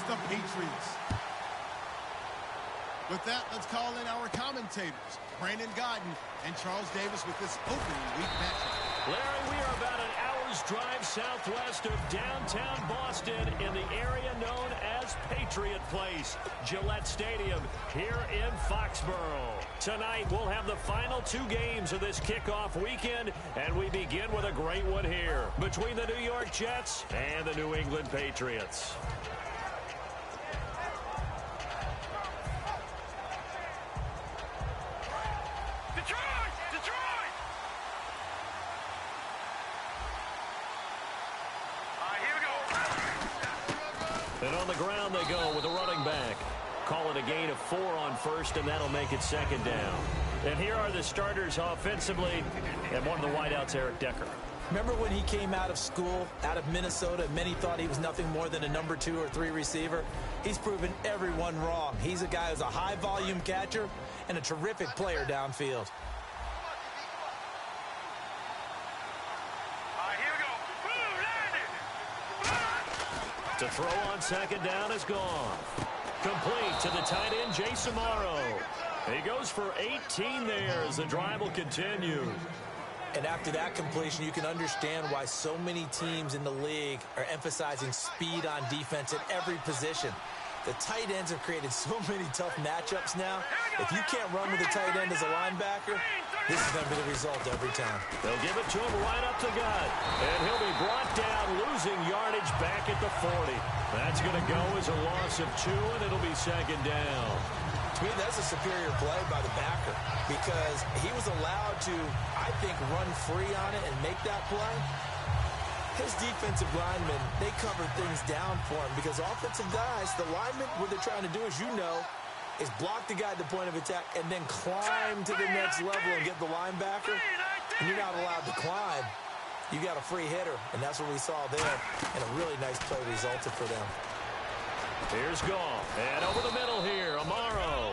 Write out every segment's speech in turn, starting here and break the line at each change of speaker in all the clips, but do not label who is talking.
the Patriots. With that, let's call in our commentators, Brandon Godden and Charles Davis, with this opening week matchup.
Larry, we are about an hour's drive southwest of downtown Boston in the area known as Patriot Place, Gillette Stadium, here in Foxborough. Tonight, we'll have the final two games of this kickoff weekend, and we begin with a great one here between the New York Jets and the New England Patriots. And on the ground they go with a running back. Call it a gain of 4 on first, and that'll make it second down. And here are the starters offensively, and one of the wideouts, Eric Decker.
Remember when he came out of school, out of Minnesota, and many thought he was nothing more than a number 2 or 3 receiver? He's proven everyone wrong. He's a guy who's a high-volume catcher and a terrific player downfield.
To throw on second down is Goff. Complete to the tight end, Jason Morrow. He goes for 18 there as the drive will continue.
And after that completion, you can understand why so many teams in the league are emphasizing speed on defense at every position. The tight ends have created so many tough matchups now. If you can't run with a tight end as a linebacker, this is going to be the result every time.
They'll give it to him right up the gut. And he'll be brought down, losing yardage back at the 40. That's going to go as a loss of 2, and it'll be second down.
To me, that's a superior play by the backer because he was allowed to, I think, run free on it and make that play. His defensive linemen, they cover things down for him because offensive guys, the linemen, what they're trying to do, as you know, is block the guy at the point of attack and then climb to the next level and get the linebacker. And you're not allowed to climb. You got a free hitter, and that's what we saw there. And a really nice play resulted for them.
Here's Goff. And over the middle here, Amaro.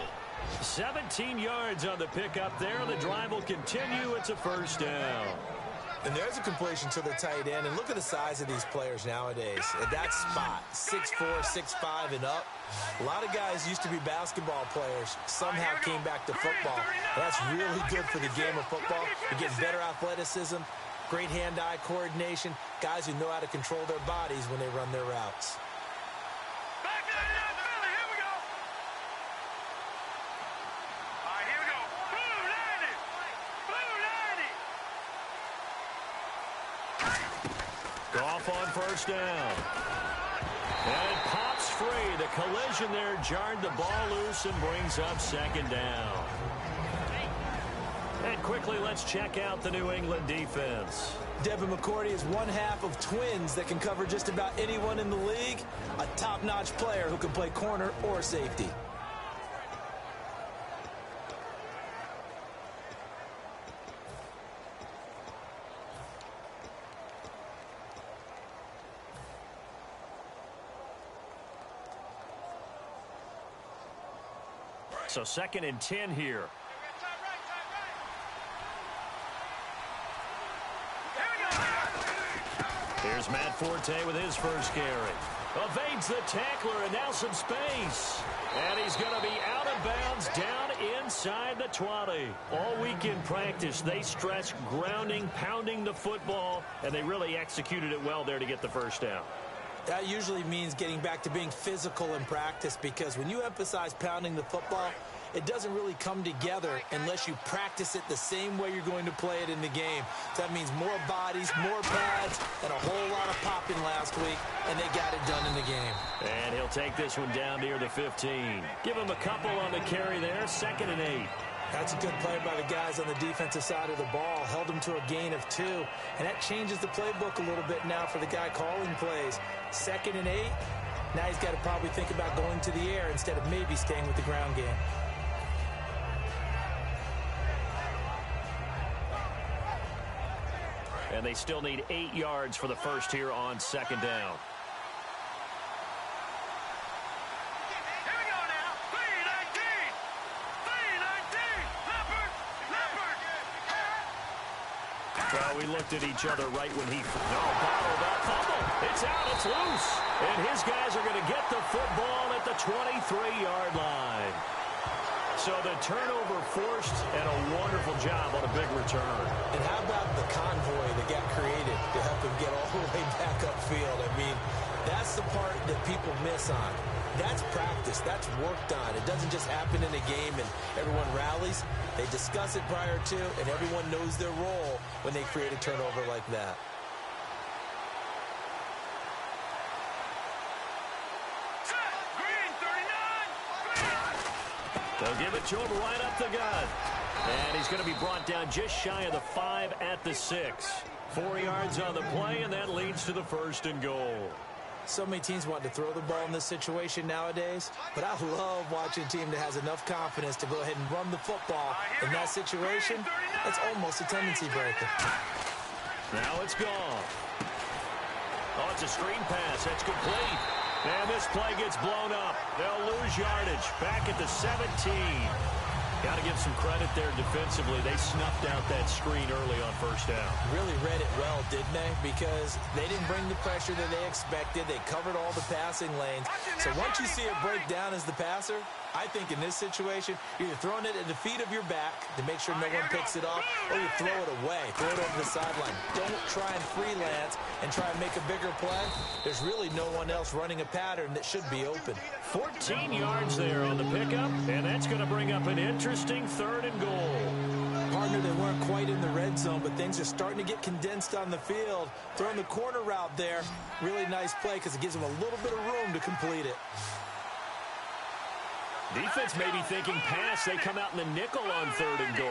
17 yards on the pickup there. The drive will continue. It's a first down.
And there's a completion to the tight end. And look at the size of these players nowadays. At that spot, 6'4", 6'5", and up. A lot of guys used to be basketball players. Somehow came back to football. That's really good for the game of football. You get better athleticism, great hand-eye coordination, guys who know how to control their bodies when they run their routes.
Goff on first down. And it pops free. The collision there jarred the ball loose and brings up second down. And quickly, let's check out the New England defense.
Devin McCourty is one half of twins that can cover just about anyone in the league. A top-notch player who can play corner or safety.
So second and 10 here. Here's Matt Forte with his first carry. Evades the tackler and now some space. And he's going to be out of bounds down inside the 20. All week in practice, they stressed grounding, pounding the football, and they really executed it well there to get the first down.
That usually means getting back to being physical in practice because when you emphasize pounding the football, it doesn't really come together unless you practice it the same way you're going to play it in the game. So that means more bodies, more pads, and a whole lot of popping last week, and they got it done in the game.
And he'll take this one down near the 15. Give him a couple on the carry there, second and 8.
That's a good play by the guys on the defensive side of the ball. Held him to a gain of 2. And that changes the playbook a little bit now for the guy calling plays. Second and 8. Now he's got to probably think about going to the air instead of maybe staying with the ground game.
And they still need 8 yards for the first here on second down. we looked at each other right when he... No, bottled up. Fumble. It's out. It's loose. And his guys are going to get the football at the 23-yard line. So the turnover forced, and a wonderful job on a big return.
And how about the convoy that got created to help him get all the way back upfield? I mean, that's the part that people miss on. That's practice. That's worked on. It doesn't just happen in a game and everyone rallies. They discuss it prior to, and everyone knows their role when they create a turnover like that.
They'll give it to him right up the gut. And he's going to be brought down just shy of the 5 at the 6. 4 yards on the play, and that leads to the 1st and goal.
So many teams want to throw the ball in this situation nowadays, but I love watching a team that has enough confidence to go ahead and run the football in that situation. It's almost a tendency breaker.
Now it's gone. Oh, it's a screen pass. That's complete. And this play gets blown up. They'll lose yardage. Back at the 17. Got to give some credit there defensively. They snuffed out that screen early on 1st down.
Really read it well, didn't they? Because they didn't bring the pressure that they expected. They covered all the passing lanes. So once you see it break down as the passer, I think in this situation, you're either throwing it at the feet of your back to make sure no one picks it off, or you throw it away, throw it over the sideline. Don't try and freelance and try and make a bigger play. There's really no one else running a pattern that should be open.
14 yards there on the pickup, and that's going to bring up an interesting 3rd and goal.
Partner, they weren't quite in the red zone, but things are starting to get condensed on the field. Throwing the corner route there, really nice play because it gives them a little bit of room to complete it.
Defense may be thinking pass. They come out in the nickel on 3rd and goal.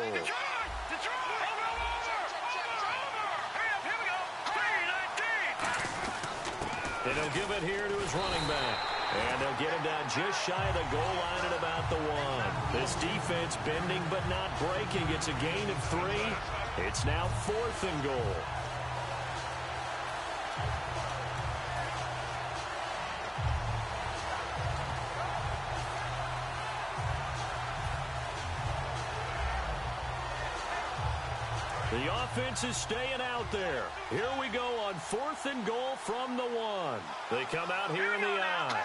And he'll give it here to his running back. And they'll get him down just shy of the goal line at about the 1. This defense bending but not breaking. It's a gain of 3. It's now 4th and goal. The offense is staying out there. Here we go on 4th and goal from the 1. They come out here in the I.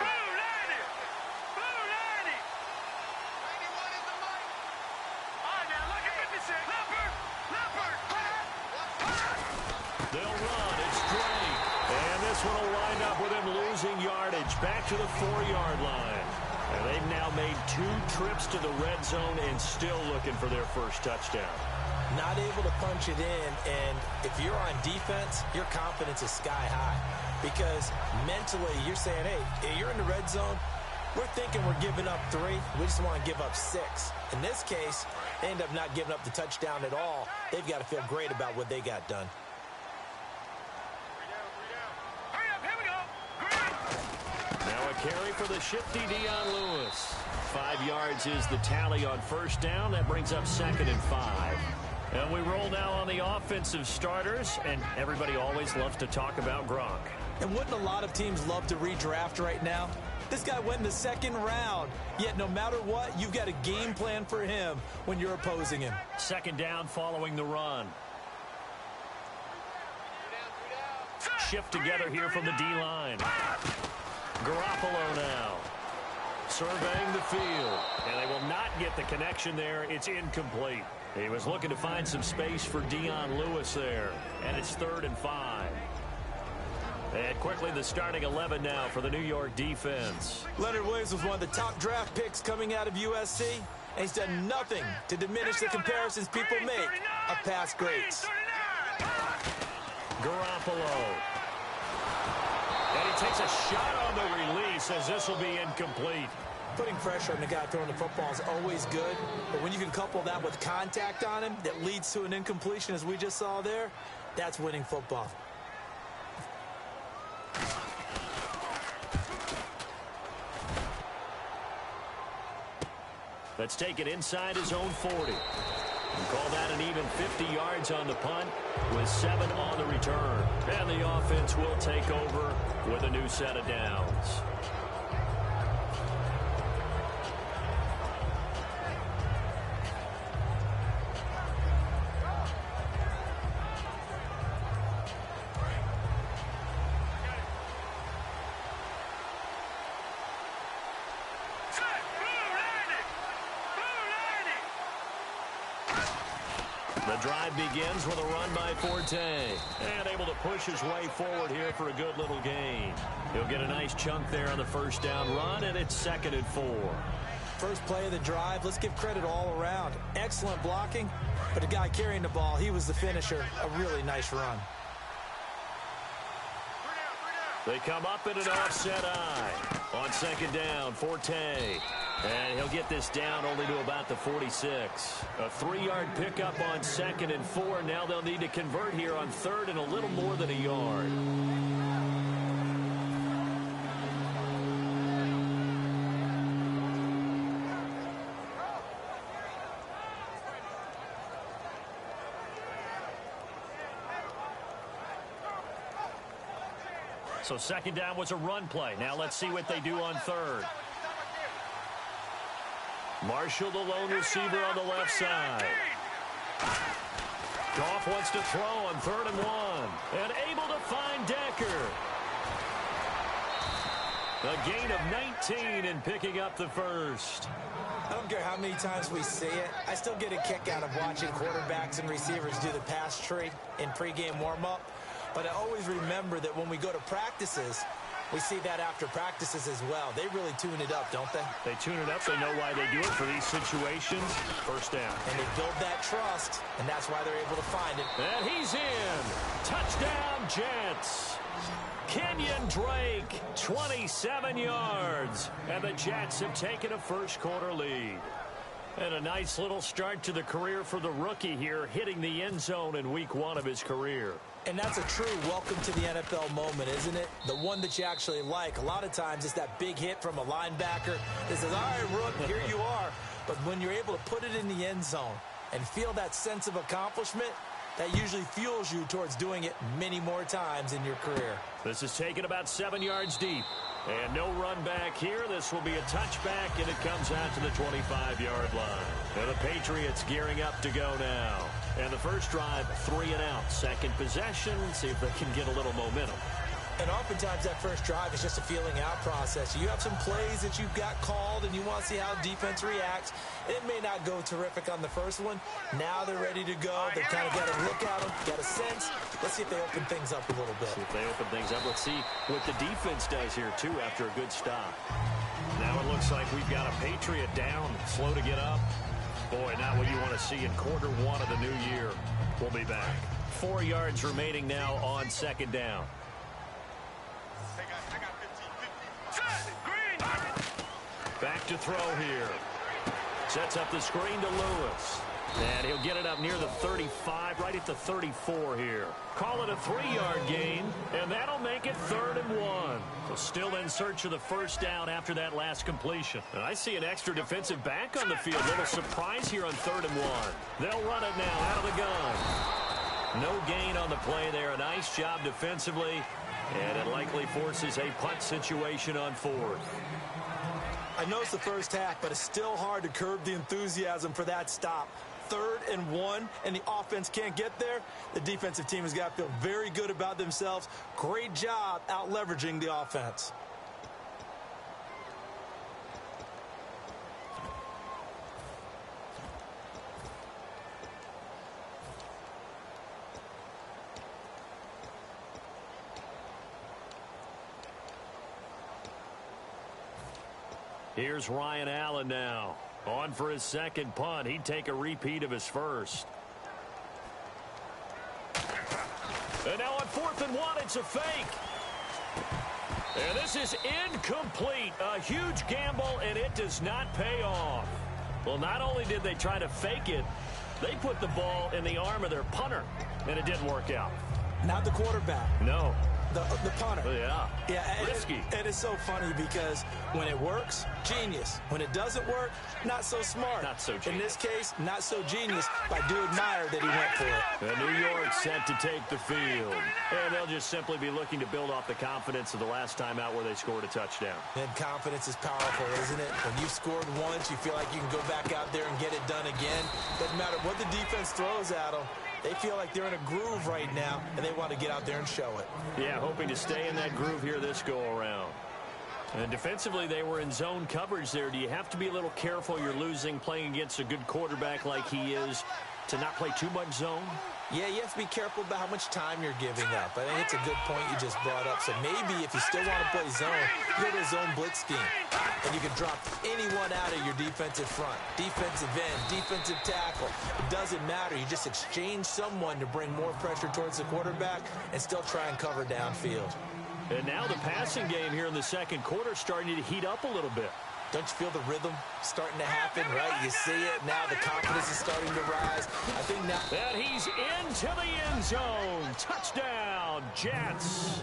They'll run. It's Drake. And this one will wind up with him losing yardage back to the 4-yard line. And they've now made 2 trips to the red zone and still looking for their first touchdown.
Not able to punch it in, and if you're on defense, your confidence is sky high. Because mentally, you're saying, hey, you're in the red zone. We're thinking we're giving up 3. We just want to give up 6. In this case, they end up not giving up the touchdown at all. They've got to feel great about what they got done.
Now a carry for the shifty Dion Lewis. 5 yards is the tally on 1st down. That brings up 2nd and 5. And we roll now on the offensive starters, and everybody always loves to talk about Gronk.
And wouldn't a lot of teams love to redraft right now? This guy went in the 2nd round, yet no matter what, you've got a game plan for him when you're opposing him.
2nd down following the run. Shift together here from the D-line. Garoppolo now. Surveying the field, and they will not get the connection there. It's incomplete. He was looking to find some space for Dion Lewis there, and it's 3rd and 5. And quickly the starting 11 now for the New York defense.
Leonard Williams was one of the top draft picks coming out of USC, and he's done nothing to diminish the comparisons people make of past greats.
Garoppolo. And he takes a shot on the release as this will be incomplete.
Putting pressure on the guy throwing the football is always good, but when you can couple that with contact on him that leads to an incompletion, as we just saw there, that's winning football.
Let's take it inside his own 40. And call that an even 50 yards on the punt with 7 on the return. And the offense will take over with a new set of downs. The drive begins with a run by Forte. And able to push his way forward here for a good little gain. He'll get a nice chunk there on the first down run, and it's 2nd and 4.
First play of the drive, let's give credit all around. Excellent blocking, but the guy carrying the ball, he was the finisher. A really nice run.
They come up in an offset eye. On 2nd down, Forte. And he'll get this down only to about the 46. A 3-yard pickup on 2nd and 4. Now they'll need to convert here on 3rd and a little more than a yard. So 2nd down was a run play. Now let's see what they do on 3rd. Marshall, the lone receiver on the left side. Goff wants to throw on 3rd and 1. And able to find Decker. A gain of 19 and picking up the first.
I don't care how many times we see it. I still get a kick out of watching quarterbacks and receivers do the pass tree in pregame warm-up. But I always remember that when we go to practices, we see that after practices as well. They really tune it up, don't they?
They tune it up. They know why they do it for these situations. First down.
And they build that trust, and that's why they're able to find it.
And he's in. Touchdown, Jets. Kenyan Drake, 27 yards. And the Jets have taken a first-quarter lead. And a nice little start to the career for the rookie here, hitting the end zone in week 1 of his career.
And that's a true welcome to the NFL moment, isn't it? The one that you actually like. A lot of times it's that big hit from a linebacker that says, all right, Rook, here you are. But when you're able to put it in the end zone and feel that sense of accomplishment, that usually fuels you towards doing it many more times in your career.
This is taken about 7 yards deep. And no run back here. This will be a touchback, and it comes out to the 25-yard line. And the Patriots gearing up to go now. And the first drive, 3 and out. Second possession, see if they can get a little momentum.
And oftentimes that first drive is just a feeling out process. You have some plays that you've got called and you want to see how defense reacts. It may not go terrific on the first one. Now they're ready to go. They've kind of got a look at them, got a sense. Let's see if they open things up a little bit.
See if they open things up. Let's see what the defense does here, too, after a good stop. Now it looks like we've got a Patriot down, slow to get up. Boy, not what you want to see in quarter 1 of the new year. We'll be back. 4 yards remaining now on 2nd down. Back to throw here. Sets up the screen to Lewis. And he'll get it up near the 35, right at the 34 here. Call it a 3-yard gain, and that'll make it 3rd and 1. So still in search of the first down after that last completion. And I see an extra defensive back on the field. Little surprise here on 3rd and 1. They'll run it now out of the gun. No gain on the play there. A nice job defensively, and it likely forces a punt situation on 4th.
I know it's the first half, but it's still hard to curb the enthusiasm for that stop. 3rd and 1, and the offense can't get there. The defensive team has got to feel very good about themselves. Great job out leveraging the offense.
Here's Ryan Allen now. On for his second punt. He'd take a repeat of his first. And now on 4th and 1, it's a fake. And this is incomplete. A huge gamble, and it does not pay off. Well, not only did they try to fake it, they put the ball in the arm of their punter, and it didn't work out.
Not the quarterback.
No.
The punter.
Yeah.
Yeah.
Risky.
It is so funny because when it works, genius. When it doesn't work, not so smart.
Not so genius.
In this case, not so genius, but I do admire that he went for it.
And New York set to take the field. And they'll just simply be looking to build off the confidence of the last time out where they scored a touchdown.
And confidence is powerful, isn't it? When you've scored once, you feel like you can go back out there and get it done again. Doesn't matter what the defense throws at them. They feel like they're in a groove right now, and they want to get out there and show it.
Yeah, hoping to stay in that groove here this go-around. And defensively, they were in zone coverage there. Do you have to be a little careful? You're losing playing against a good quarterback like he is. to not play too much zone?
Yeah, you have to be careful about how much time you're giving up. I think it's a good point you just brought up. So maybe if you still want to play zone, you go to a zone blitz scheme. And you can drop anyone out of your defensive front. Defensive end, defensive tackle. It doesn't matter. You just exchange someone to bring more pressure towards the quarterback and still try and cover downfield.
And now the passing game here in the second quarter starting to heat up a little bit.
Don't you feel the rhythm starting to happen, right? You see it. Now the confidence is starting to rise. I think now...
And he's into the end zone. Touchdown, Jets.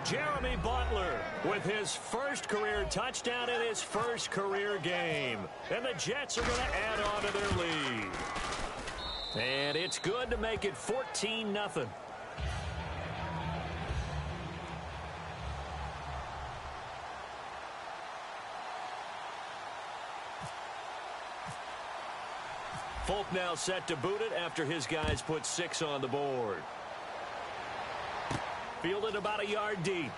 Jeremy Butler with his first career touchdown in his first career game. And the Jets are going to add on to their lead. And it's good to make it 14-0. Folk now set to boot it after his guys put 6 on the board. Fielded about a yard deep.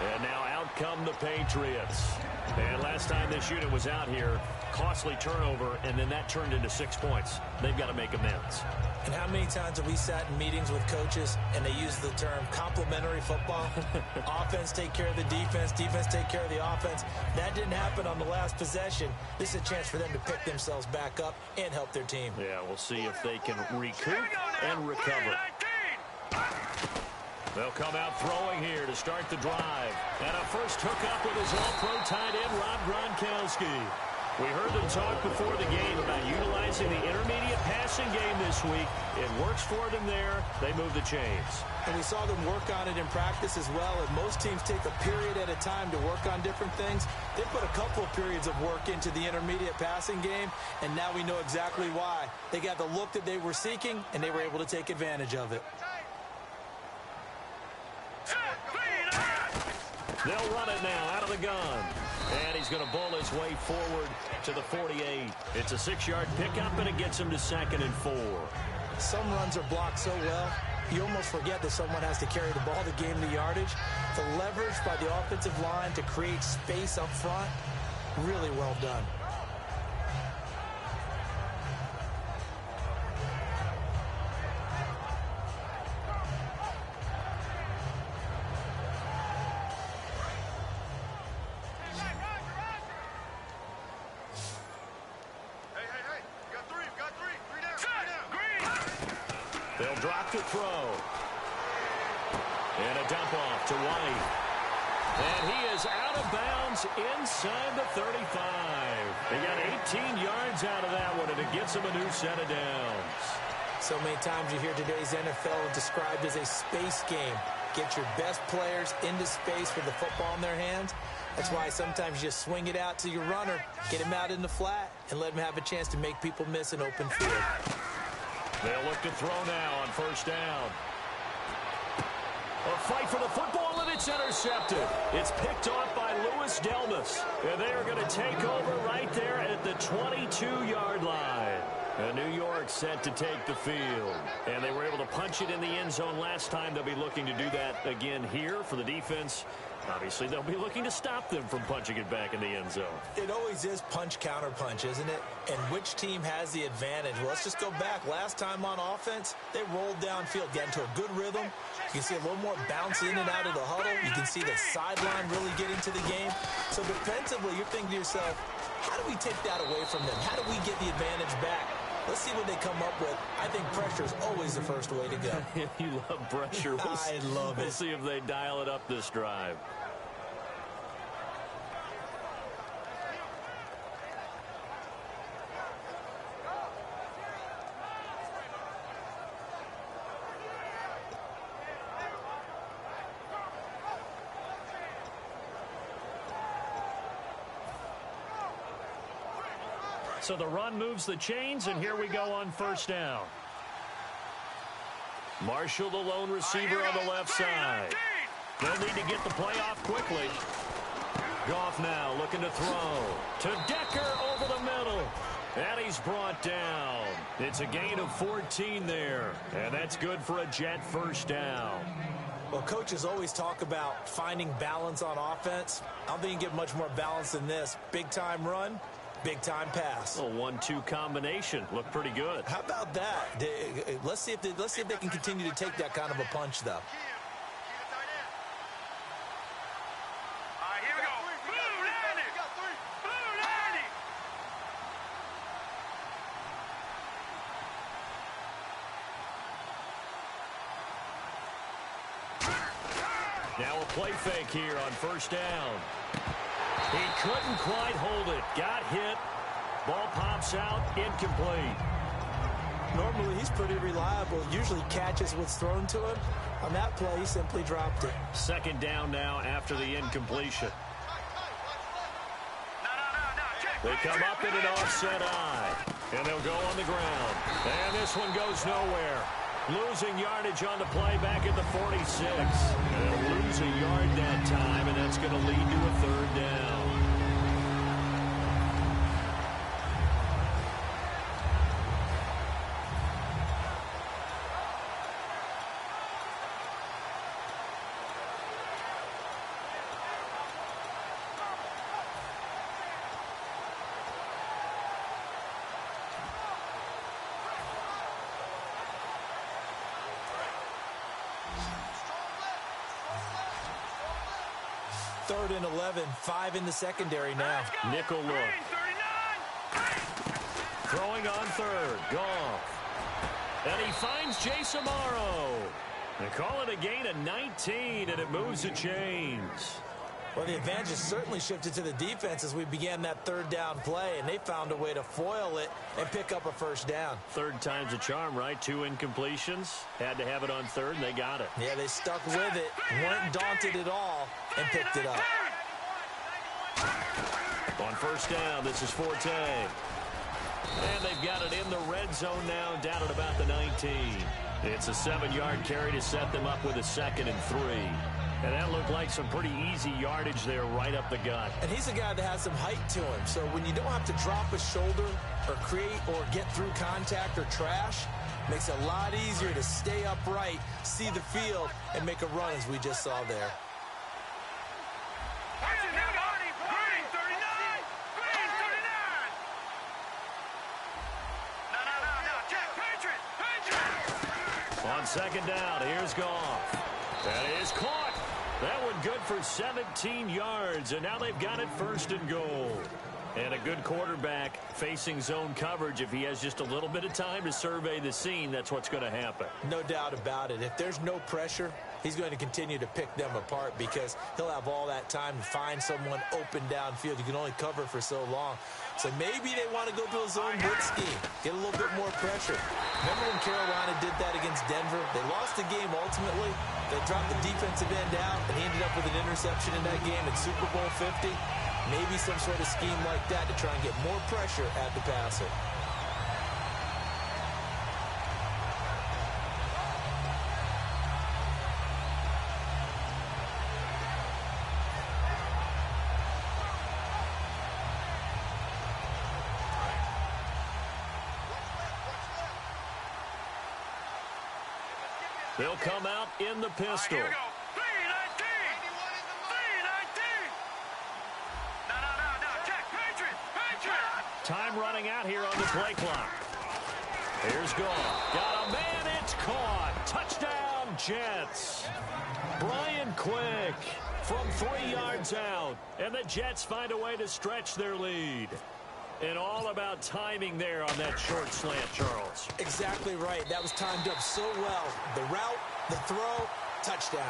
And now out come the Patriots. And last time this unit was out here, costly turnover, and then that turned into 6 points. They've got to make amends.
And how many times have we sat in meetings with coaches and they use the term complementary football? Offense take care of the defense, defense take care of the offense. That didn't happen on the last possession. This is a chance for them to pick themselves back up and help their team.
Yeah, we'll see if they can recoup and recover. They'll come out throwing here to start the drive. And a first hookup with his all-pro tight end, Rob Gronkowski. We heard them talk before the game about utilizing the intermediate passing game this week. It works for them there. They move the chains.
And we saw them work on it in practice as well. And most teams take a period at a time to work on different things. They put a couple of periods of work into the intermediate passing game, and now we know exactly why. They got the look that they were seeking, and they were able to take advantage of it.
They'll run it now out of the gun. And he's going to bowl his way forward to the 48. It's a 6-yard pickup, and it gets him to 2nd and 4.
Some runs are blocked so well, you almost forget that someone has to carry the ball to gain the yardage. The leverage by the offensive line to create space up front, really well done.
They'll drop to throw. And a dump off to White. And he is out of bounds inside the 35. They got 18 yards out of that one, and it gets him a new set of downs.
So many times you hear today's NFL described as a space game. Get your best players into space with the football in their hands. That's why sometimes you just swing it out to your runner, get him out in the flat, and let him have a chance to make people miss an open field.
They'll look to throw now on first down. A fight for the football, and it's intercepted. It's picked off by Louis Delmas. And they are going to take over right there at the 22-yard line. And New York set to take the field. And they were able to punch it in the end zone last time. They'll be looking to do that again here for the defense. Obviously, they'll be looking to stop them from punching it back in the end zone.
It always is punch, counter punch, isn't it? And which team has the advantage? Well, let's just go back. Last time on offense, they rolled downfield, got into a good rhythm. You can see a little more bounce in and out of the huddle. You can see the sideline really get into the game. So defensively, you're thinking to yourself, how do we take that away from them? How do we get the advantage back? Let's see what they come up with. I think pressure is always the first way to go.
You love pressure.
I love it.
We'll see if they dial it up this drive. So the run moves the chains, and here we go on first down. Marshall, the lone receiver on the left side. They'll need to get the play off quickly. Goff now looking to throw. To Decker over the middle. And he's brought down. It's a gain of 14 there. And that's good for a Jet first down.
Well, coaches always talk about finding balance on offense. I don't think you can get much more balance than this. Big-time run, Big-time pass.
A 1-2 combination. Looked pretty good.
How about that? Let's see if they can continue to take that kind of a punch, though.
Now a play fake here on first down. He couldn't quite hold it. Got hit. Ball pops out. Incomplete.
Normally, he's pretty reliable. Usually catches what's thrown to him. On that play, he simply dropped it.
Second down now after the incompletion. They come up in an offset eye. And they'll go on the ground. And this one goes nowhere. Losing yardage on the play back at the 46. And they'll lose a yard that time, and that's going to lead to a third down.
Third and 11, 5 in the secondary now.
Nickel look. Throwing on third. Goff. And he finds Jace Amaro. They call it a gain of 19, and it moves the chains.
Well, the advantage has certainly shifted to the defense as we began that third down play, and they found a way to foil it and pick up a first down.
Third time's a charm, right? 2 incompletions. Had to have it on third, and they got it.
Yeah, they stuck with it, weren't daunted at all, and picked it up.
On first down, this is Forte. And they've got it in the red zone now, down at about the 19. It's a 7-yard carry to set them up with a 2nd and 3. And that looked like some pretty easy yardage there right up the gut.
And he's a guy that has some height to him. So when you don't have to drop a shoulder or create or get through contact or trash, makes it a lot easier to stay upright, see the field, and make a run as we just saw there.
On second down, here's Goff. That is caught. That one good for 17 yards, and now they've got it 1st and goal. And a good quarterback facing zone coverage. If he has just a little bit of time to survey the scene, that's what's going to happen.
No doubt about it. If there's no pressure, he's going to continue to pick them apart because he'll have all that time to find someone open downfield. You can only cover for so long. So maybe they want to go to a zone blitz scheme, get a little bit more pressure. Remember when Carolina did that against Denver? They lost the game ultimately. They dropped the defensive end out, and he ended up with an interception in that game in Super Bowl 50. Maybe some sort of scheme like that to try and get more pressure at the passer.
They'll come out in the pistol.
Here we go. 3-19. 3-19. No. Check. Patriot.
Time running out here on the play clock. Here's Goff. Got a man. It's caught. Touchdown, Jets. Brian Quick from 3 yards out. And the Jets find a way to stretch their lead. And all about timing there on that short slant, Charles.
Exactly right. That was timed up so well. The route, the throw, touchdown.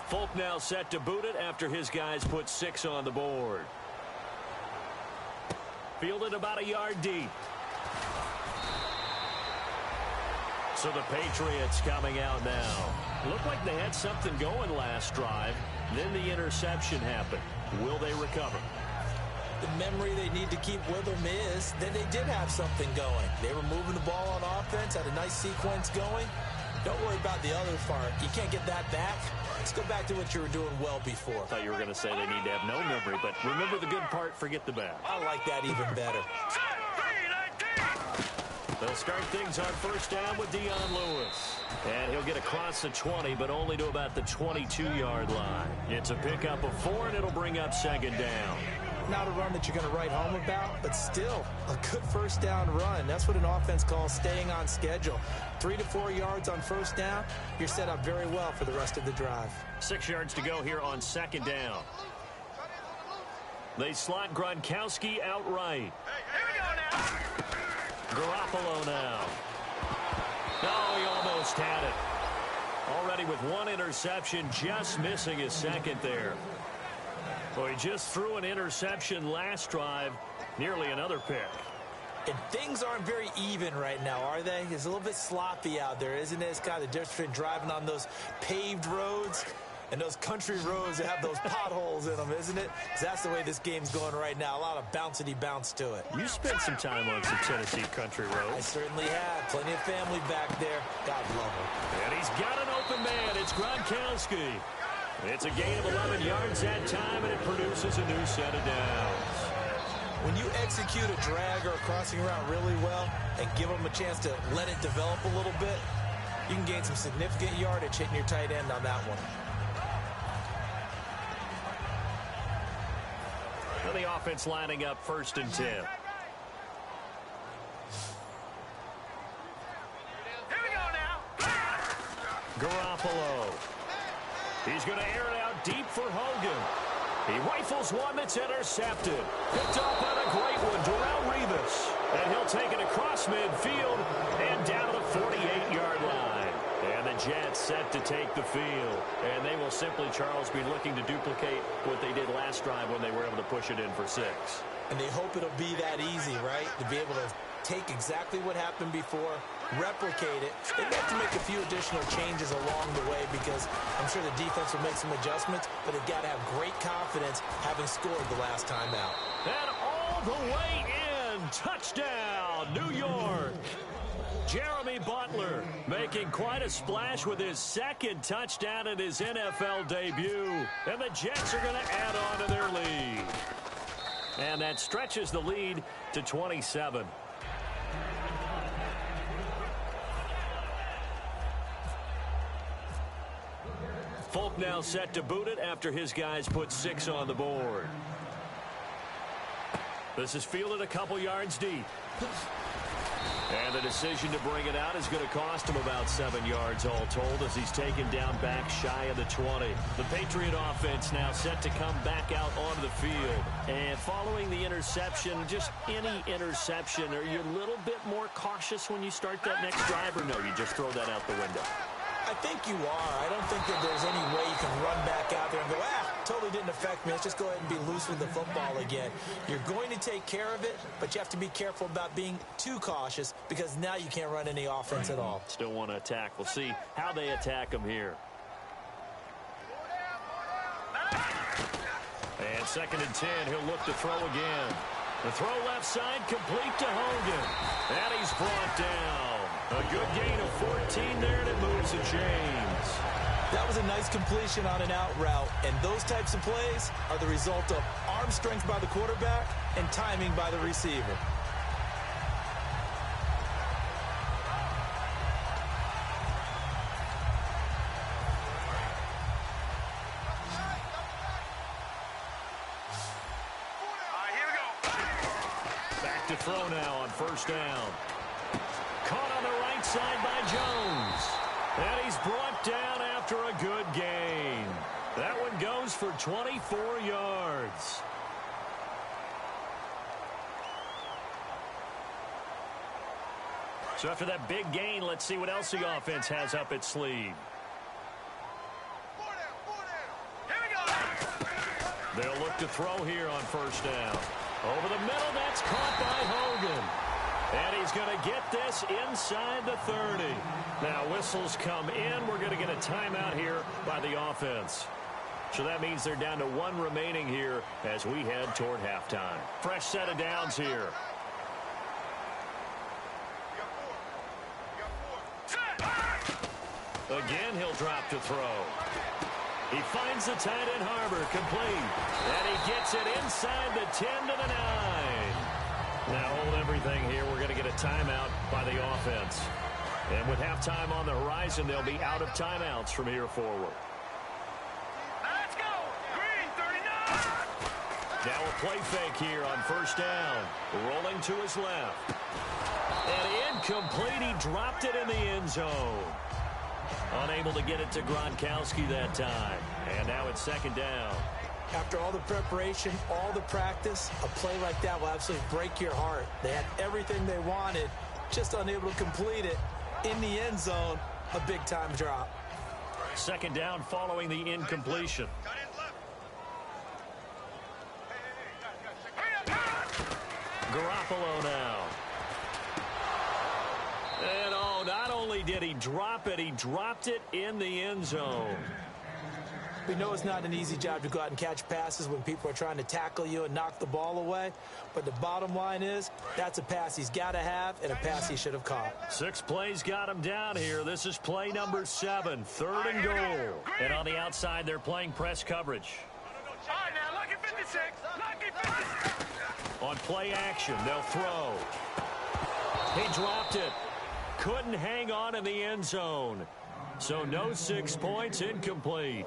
Folk now set to boot it after his guys put 6 on the board. Fielded about a yard deep. So the Patriots coming out now. Looked like they had something going last drive. Then the interception happened. Will they recover?
The memory they need to keep with them is that they did have something going. They were moving the ball on offense, had a nice sequence going. Don't worry about the other part. You can't get that back. Let's go back to what you were doing well before.
I thought you were going to say they need to have no memory, but remember the good part, forget the bad.
I like that even better.
They'll start things on first down with Dion Lewis. And he'll get across the 20, but only to about the 22-yard line. It's a pickup of 4, and it'll bring up second down.
Not a run that you're going to write home about, but still a good first down run. That's what an offense calls staying on schedule. 3 to 4 yards on first down, you're set up very well for the rest of the drive.
6 yards to go here on second down. They slot Gronkowski out right.
Here we go now.
Garoppolo now. Oh, he almost had it. Already with 1 interception, just missing his second there. Well, he just threw an interception last drive, nearly another pick.
And things aren't very even right now, are they? It's a little bit sloppy out there, isn't it? It's kind of the difference between driving on those paved roads and those country roads that have those potholes in them, isn't it? 'Cause that's the way this game's going right now. A lot of bouncy bounce to it.
You spent some time on some Tennessee country
I
roads.
certainly have. Plenty of family back there. God love them.
And he's got an open man. It's Gronkowski. It's a gain of 11 yards that time, and it produces a new set of downs.
When you execute a drag or a crossing route really well and give them a chance to let it develop a little bit, you can gain some significant yardage hitting your tight end on that one.
And the offense lining up 1st and 10.
Here we go now.
Garoppolo. He's going to air it out deep for Hogan. He rifles one that's intercepted. Picked up on a great one, Darrelle Revis. And he'll take it across midfield and down to the 48-yard line. And the Jets set to take the field. And they will simply, Charles, be looking to duplicate what they did last drive when they were able to push it in for 6.
And they hope it'll be that easy, right? To be able to take exactly what happened before, replicate it. They've got to make a few additional changes along the way because I'm sure the defense will make some adjustments, but they've got to have great confidence having scored the last time out.
And all the way in. Touchdown, New York. Jeremy Butler making quite a splash with his 2nd touchdown in his NFL debut. And the Jets are going to add on to their lead. And that stretches the lead to 27. Folk now set to boot it after his guys put 6 on the board. This is fielded a couple yards deep. And the decision to bring it out is going to cost him about 7 yards all told as he's taken down back shy of the 20. The Patriot offense now set to come back out onto the field. And following the interception, just any interception, are you a little bit more cautious when you start that next drive, or no, you just throw that out the window?
I think you are. I don't think that there's any way you can run back out there and go, totally didn't affect me. Let's just go ahead and be loose with the football again. You're going to take care of it, but you have to be careful about being too cautious because now you can't run any offense at all.
Still want to attack. We'll see how they attack him here. And 2nd and 10, he'll look to throw again. The throw left side complete to Hogan. And he's brought down. A good gain of 14 there, and it moves the chains.
That was a nice completion on an out route, and those types of plays are the result of arm strength by the quarterback and timing by the receiver.
Here we go.
Back to throw now on first down. Caught on the right side by Jones. And he's brought down after a good gain. That one goes for 24 yards. So after that big gain, let's see what else the offense has up its sleeve.
Here we go.
They'll look to throw here on first down. Over the middle, that's caught by Hogan. And he's going to get this inside the 30. Now, whistles come in. We're going to get a timeout here by the offense. So that means they're down to 1 remaining here as we head toward halftime. Fresh set of downs here. Again, he'll drop to throw. He finds the tight end Harbor complete. And he gets it inside the 10 to the 9. Now hold everything here. We're going to get a timeout by the offense. And with halftime on the horizon, they'll be out of timeouts from here forward.
Let's go. Green 39.
Now a play fake here on first down. Rolling to his left. And incomplete. He dropped it in the end zone. Unable to get it to Gronkowski that time. And now it's second down.
After all the preparation, all the practice, a play like that will absolutely break your heart. They had everything they wanted, just unable to complete it. In the end zone, a big-time drop.
Second down following the incompletion. Garoppolo now. And not only did he drop it, he dropped it in the end zone.
We know it's not an easy job to go out and catch passes when people are trying to tackle you and knock the ball away. But the bottom line is, that's a pass he's got to have and a pass he should have caught.
6 plays got him down here. This is play number 7, 3rd and goal. And on the outside, they're playing press coverage.
All right, now, lucky 56. Lucky 56.
On play action, they'll throw. He dropped it. Couldn't hang on in the end zone. So no 6 points, incomplete.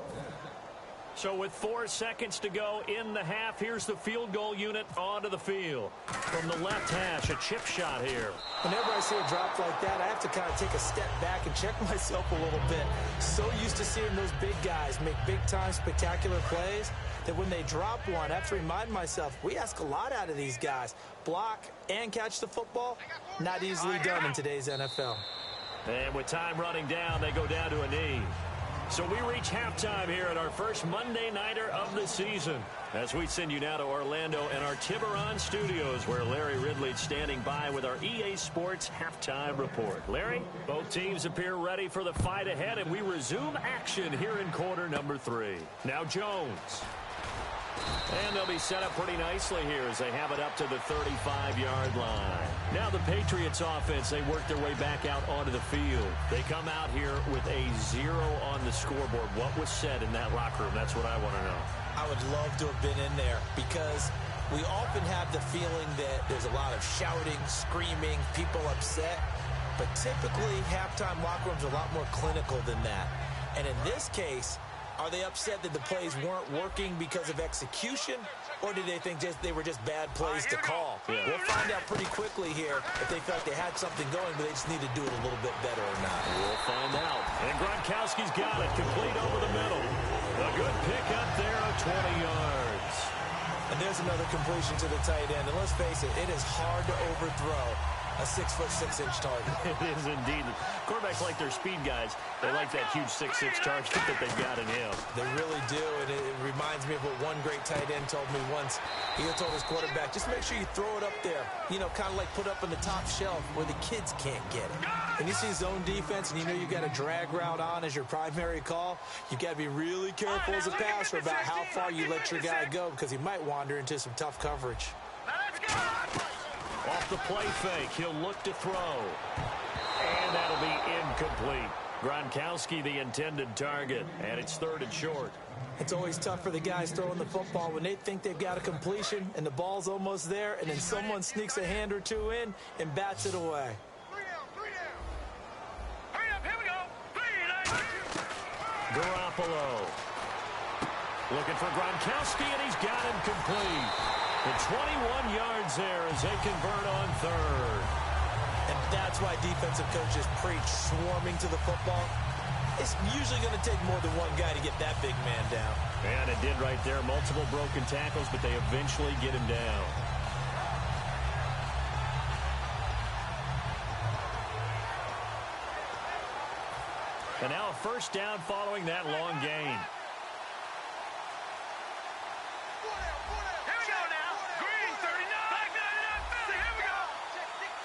So with 4 seconds to go in the half, here's the field goal unit onto the field. From the left hash, a chip shot here.
Whenever I see a drop like that, I have to kind of take a step back and check myself a little bit. So used to seeing those big guys make big-time spectacular plays that when they drop one, I have to remind myself, we ask a lot out of these guys. Block and catch the football, not easily done in today's NFL.
And with time running down, they go down to a knee. So we reach halftime here at our first Monday Nighter of the season. As we send you now to Orlando and our Tiburon studios, where Larry Ridley's standing by with our EA Sports halftime report. Larry, both teams appear ready for the fight ahead, and we resume action here in quarter number 3. Now Jones. And they'll be set up pretty nicely here as they have it up to the 35-yard line. Now the Patriots offense, they work their way back out onto the field. They come out here with a 0 on the scoreboard. What was said in that locker room? That's what I want to know.
I would love to have been in there because we often have the feeling that there's a lot of shouting, screaming, people upset. But typically, halftime locker rooms are a lot more clinical than that. And in this case, are they upset that the plays weren't working because of execution, or did they think they were just bad plays to call?
Yeah.
We'll find out pretty quickly here if they felt they had something going, but they just need to do it a little bit better or not.
We'll find out. And Gronkowski's got it, complete over the middle. A good pick up there of 20 yards.
And there's another completion to the tight end. And let's face it, it is hard to overthrow a 6'6" target.
It is indeed. Quarterbacks like their speed guys. They like that huge 6'6" target that they've got in him.
They really do, and it reminds me of what one great tight end told me once. He told his quarterback, just make sure you throw it up there. You know, kind of like put up on the top shelf where the kids can't get it. And you see zone defense, and you know you got a drag route on as your primary call. You got to be really careful as a passer about how far you let your guy go because he might wander into some tough coverage.
Let's go.
Off the play fake, he'll look to throw. And that'll be incomplete. Gronkowski, the intended target, and it's 3rd and short.
It's always tough for the guys throwing the football when they think they've got a completion and the ball's almost there, and then someone sneaks a hand or two in and bats it away.
3 down. Hurry up, here we go. 3,
Garoppolo. Looking for Gronkowski, and he's got him complete. And 21 yards there as they convert on 3rd.
And that's why defensive coaches preach swarming to the football. It's usually going to take more than one guy to get that big man down.
And it did right there. Multiple broken tackles, but they eventually get him down. And now a first down following that long gain.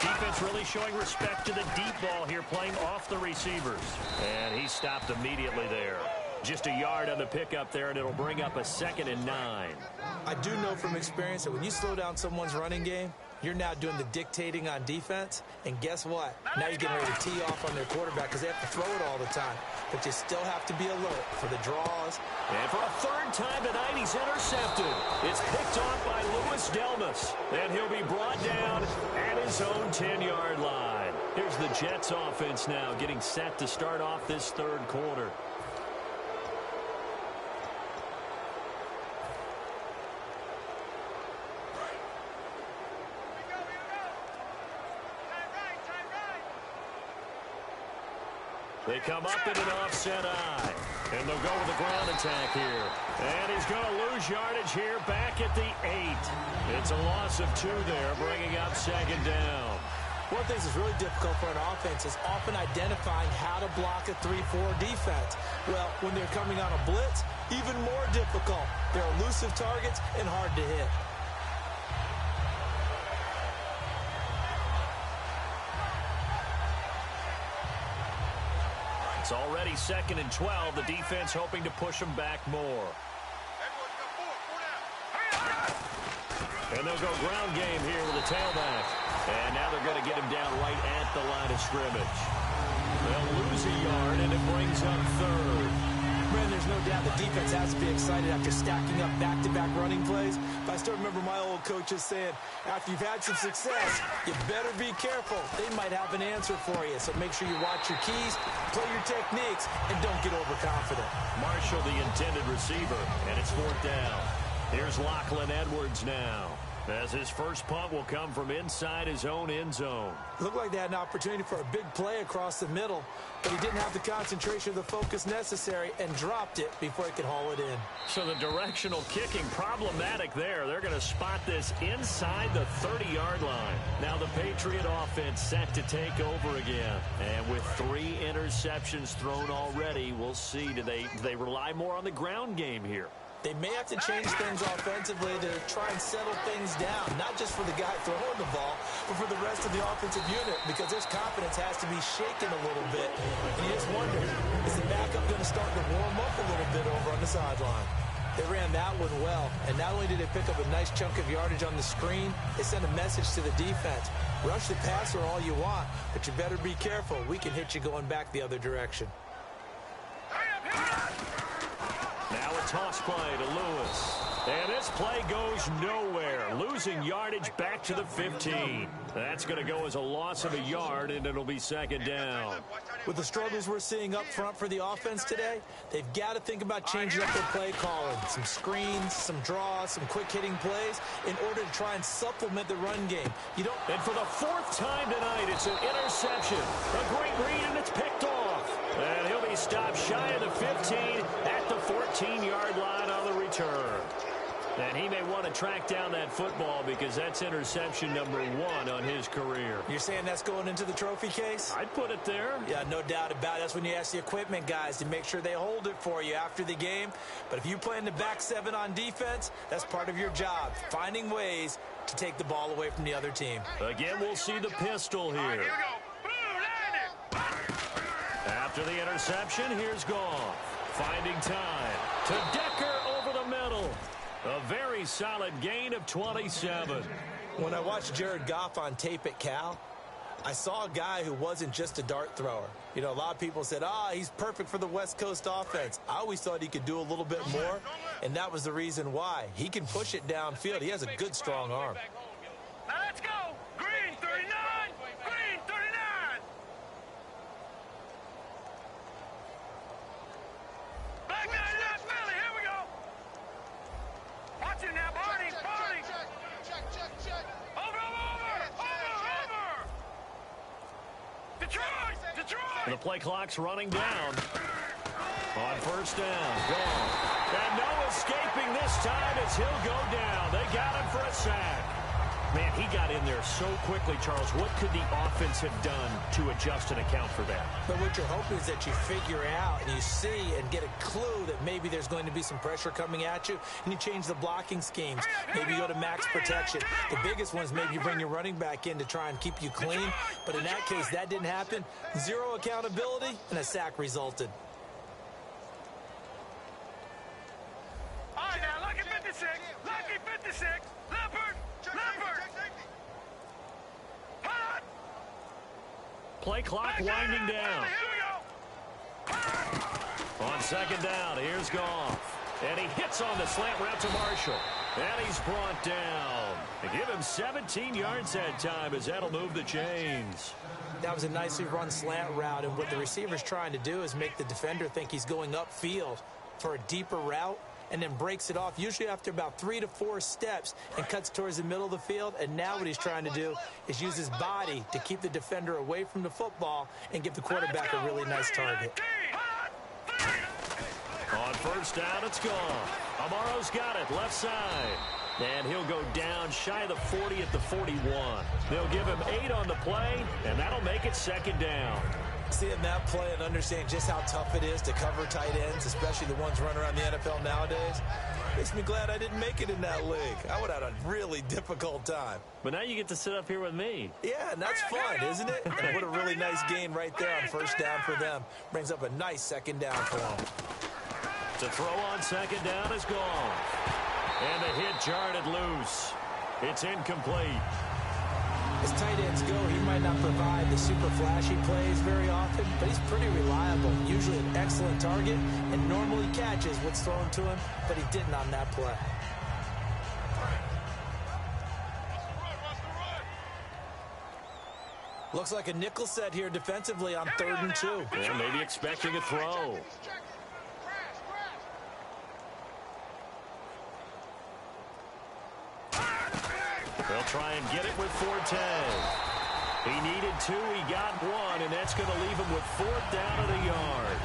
Defense really showing respect to the deep ball here, playing off the receivers. And he stopped immediately there. Just a yard on the pickup there, and it'll bring up a 2nd and 9.
I do know from experience that when you slow down someone's running game, you're now doing the dictating on defense. And guess what? Now you're getting ready to tee off on their quarterback because they have to throw it all the time. But you still have to be alert for the draws.
And for a 3rd time tonight, he's intercepted. It's picked off by Lewis Delman. Thomas. And he'll be brought down at his own 10-yard line. Here's the Jets offense now getting set to start off this third quarter. They come up in an offset eye. And they'll go with a ground attack here. And he's going to lose yardage here back at the 8. It's a loss of 2 there, bringing up second down.
One of the things that's really difficult for an offense is often identifying how to block a 3-4 defense. Well, when they're coming on a blitz, even more difficult. They're elusive targets and hard to hit.
It's already 2nd and 12. The defense hoping to push them back more. And they'll go ground game here with a tailback. And now they're going to get him down right at the line of scrimmage. They'll lose a yard, and it brings up 3rd.
Man, there's no doubt the defense has to be excited after stacking up back-to-back running plays. But I still remember my old coaches saying, after you've had some success, you better be careful. They might have an answer for you. So make sure you watch your keys, play your techniques, and don't get overconfident.
Marshall, the intended receiver, and it's 4th down. Here's Lachlan Edwards now, as his first punt will come from inside his own end zone.
Looked like they had an opportunity for a big play across the middle, but he didn't have the concentration or the focus necessary and dropped it before he could haul it in.
So the directional kicking problematic there. They're going to spot this inside the 30-yard line. Now the Patriot offense set to take over again. And with 3 interceptions thrown already, we'll see. Do they rely more on the ground game here?
They may have to change things offensively to try and settle things down, not just for the guy throwing the ball, but for the rest of the offensive unit, because their confidence has to be shaken a little bit. And you just wonder, is the backup going to start to warm up a little bit over on the sideline? They ran that one well, and not only did they pick up a nice chunk of yardage on the screen, they sent a message to the defense. Rush the passer all you want, but you better be careful. We can hit you going back the other direction.
Now a toss play to Lewis. And this play goes nowhere. Losing yardage back to the 15. That's going to go as a loss of a yard, and it'll be 2nd down.
With the struggles we're seeing up front for the offense today, they've got to think about changing up their play calling. Some screens, some draws, some quick-hitting plays in order to try and supplement the run game.
And for the 4th time tonight, it's an interception. A great read, and it's picked off. And he'll be stopped shy of the 15 at the 14-yard line on the return. And he may want to track down that football because that's interception number 1 on his career.
You're saying that's going into the trophy case?
I'd put it there.
Yeah, no doubt about it. That's when you ask the equipment guys to make sure they hold it for you after the game. But if you play in the back 7 on defense, that's part of your job, finding ways to take the ball away from the other team.
Again, we'll see the pistol here. After the interception, here's Goff. Finding time to Decker over the middle. A very solid gain of 27.
When I watched Jared Goff on tape at Cal, I saw a guy who wasn't just a dart thrower. You know, a lot of people said, he's perfect for the West Coast offense. I always thought he could do a little bit more, and that was the reason why. He can push it downfield. He has a good, strong arm.
Now let's go. Green 39. Green 39. Back nine left belly. Here we go. Watch it now, Barney. Barney. Check. Over. Detroit.
The play clock's running down. On 1st down. Goff. And no escaping this time as he'll go down. They got him for a sack. Man, he got in there so quickly, Charles. What could the offense have done to adjust and account for that?
But what you're hoping is that you figure out and you see and get a clue that maybe there's going to be some pressure coming at you, and you change the blocking schemes. Maybe you go to max protection. The biggest one is maybe you bring your running back in to try and keep you clean. But in that case, that didn't happen. 0 accountability, and a sack resulted.
All right, now, Lucky 56. Lucky 56. Leopard.
Play clock winding down. On 2nd down, here's Goff. And he hits on the slant route to Marshall. And he's brought down. They give him 17 yards that time as that'll move the chains.
That was a nicely run slant route, and what the receiver's trying to do is make the defender think he's going upfield for a deeper route, and then breaks it off, usually after about 3 to 4 steps, and cuts towards the middle of the field. And now what he's trying to do is use his body to keep the defender away from the football and give the quarterback a really nice target.
On first down, it's Goff. Amaro's got it, left side. And he'll go down shy of the 40 at the 41. They'll give him 8 on the play, and that'll make it second down.
Seeing that play and understanding just how tough it is to cover tight ends, especially the ones running around the NFL nowadays, makes me glad I didn't make it in that league. I would have had a really difficult time.
But now you get to sit up here with me.
Yeah, and that's fun, isn't it? And what a really nice gain right there on first down for them. Brings up a nice second down for them.
To throw on second down is Goff. And the hit jarred it loose. It's incomplete.
As tight ends go, he might not provide the super flashy plays very often, but he's pretty reliable. Usually an excellent target and normally catches what's thrown to him, but he didn't on that play. Looks like a nickel set here defensively on 3rd and 2.
Yeah, maybe expecting a throw. They'll try and get it with Forte. He needed 2, he got 1, and that's going to leave him with 4th down at a yard.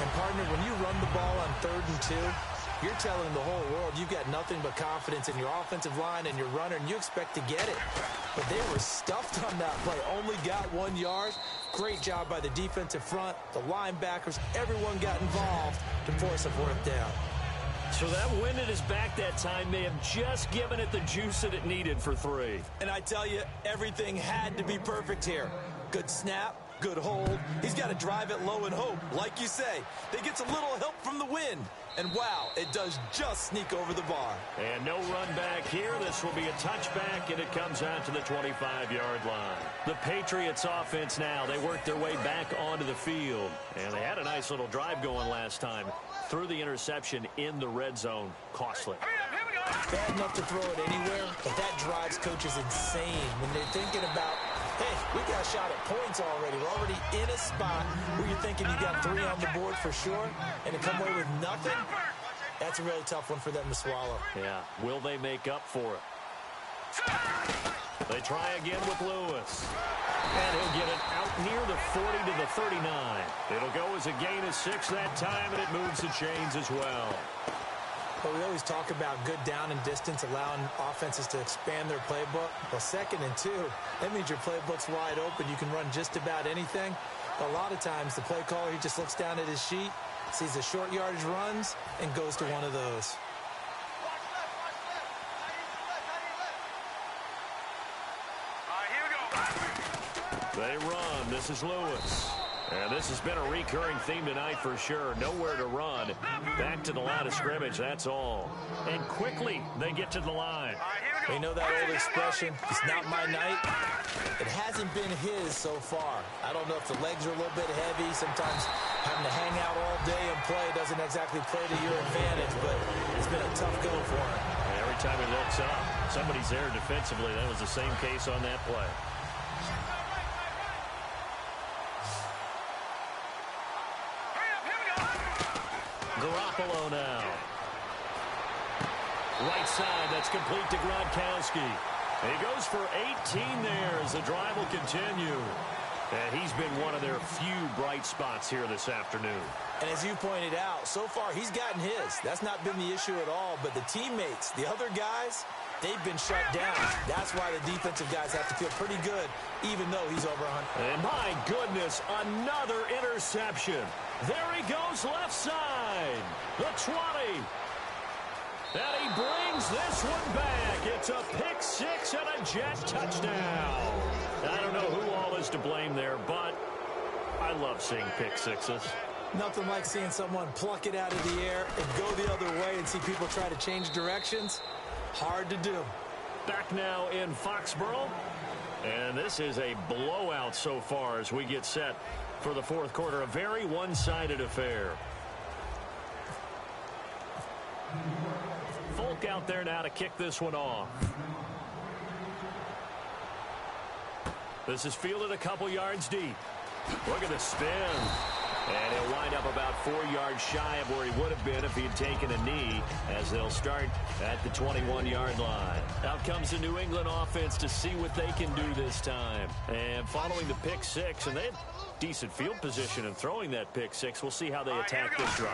And, partner, when you run the ball on 3rd and 2, you're telling the whole world you've got nothing but confidence in your offensive line and your runner, and you expect to get it. But they were stuffed on that play, only got 1 yard. Great job by the defensive front, the linebackers, everyone got involved to force a 4th down.
So that wind at his back that time may have just given it the juice that it needed for 3.
And I tell you, everything had to be perfect here. Good snap, good hold. He's got to drive it low and hope. Like you say, they gets a little help from the wind. And wow, it does just sneak over the bar.
And no run back here. This will be a touchback, and it comes out to the 25-yard line. The Patriots offense now, they worked their way back onto the field. And they had a nice little drive going last time. Threw the interception in the red zone. Costly.
Bad enough to throw it anywhere, but that drives coaches insane when they're thinking about, hey, we got a shot at points already. We're already in a spot where you're thinking you got 3 on the board for sure, and to come away with nothing, that's a really tough one for them to swallow.
Yeah, will they make up for it? They try again with Lewis. And he'll get it out near the 40 to the 39. It'll go as a gain of 6 that time, and it moves the chains as well.
But we always talk about good down and distance, allowing offenses to expand their playbook. Well, 2nd and 2, that means your playbook's wide open. You can run just about anything. But a lot of times, the play caller, he just looks down at his sheet, sees the short yardage runs, and goes to one of those.
They run. This is Lewis. And this has been a recurring theme tonight for sure. Nowhere to run. Back to the line of scrimmage, that's all. And quickly, they get to the line.
You know that old expression, it's not my night? It hasn't been his so far. I don't know if the legs are a little bit heavy. Sometimes having to hang out all day and play doesn't exactly play to your advantage, but it's been a tough go for him.
And every time he looks up, somebody's there defensively. That was the same case on that play. Garoppolo now. Right side, that's complete to Gronkowski. He goes for 18 there as the drive will continue. And he's been one of their few bright spots here this afternoon.
And as you pointed out, so far he's gotten his. That's not been the issue at all. But the teammates, the other guys, they've been shut down. That's why the defensive guys have to feel pretty good, even though he's over 100.
And my goodness, another interception. There he goes left side. The 20. And he brings this one back. It's a pick 6 and a Jet touchdown. I don't know who all is to blame there, but I love seeing pick 6s.
Nothing like seeing someone pluck it out of the air and go the other way and see people try to change directions. Hard to do.
Back now in Foxborough. And this is a blowout so far as we get set for the 4th quarter. A very one-sided affair. Folk out there now to kick this one off. This is fielded a couple yards deep. Look at the spin. And he'll wind up about 4 yards shy of where he would have been if he had taken a knee, as they'll start at the 21-yard line. Out comes the New England offense to see what they can do this time. And following the pick six, and they had decent field position in throwing that pick six. We'll see how they attack this drive.